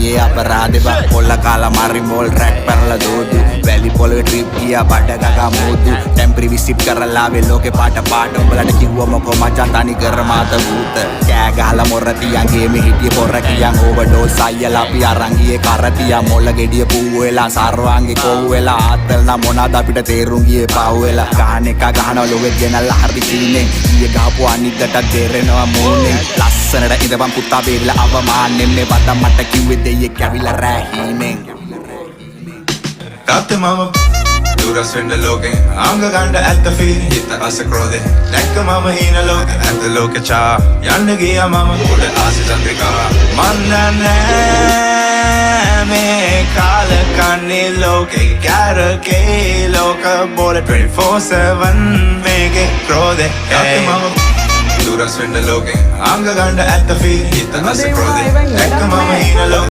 ගියේ අපරාධේ බා පොල්ල කාලා මරි මෝල් රැක් පැනලා දෝදු වැලි පොළවේ ට්‍රිප් ගියා බඩ ගගා මෝදු ටෙම්පරි විසිට් කරලා ආවේ ලෝකේ පාට පාට උඹලට කිව්ව මොකෝ මචං තනි කර මාත භූත කෑ ගහලා මොර තියන් ගේමේ හිටියේ පොර කියන් ඕවර්ඩෝස් අයියලා අපි අරන් ගියේ කරතියා මොළ ගෙඩිය පූ වෙලා සර්වාංගේ කොව් වෙලා ආතල් නම් මොනවාද අපිට තේරුම් ගියේ පව් වෙලා ගහන එක ගහනවා ලොවෙත් ගෙනල්ලා හරි සීනෙන් ඊයේ ගහපු අනිද්දට දෙරෙනවා මූණෙන් ලස්සනට ඉඳපන් පුතා බේරිලා අවමානෙන් මේ වදම් මට කිව්වේ දෙයියෙක් ඇවිල්ලා රැහීනෙන් Tate mama Duras vende loke Anga ganda at the feet Hitta asa krode Lekka mama hina loke At the loke cha Yanne giya mama Kude aasi chandrika Manna me Kala kanni loke Gyara ke loka Bole 24/7 Mege krode Tate mama Duras vende loke Anga ganda at the feet Hitta asa krode Lekka mama hina loke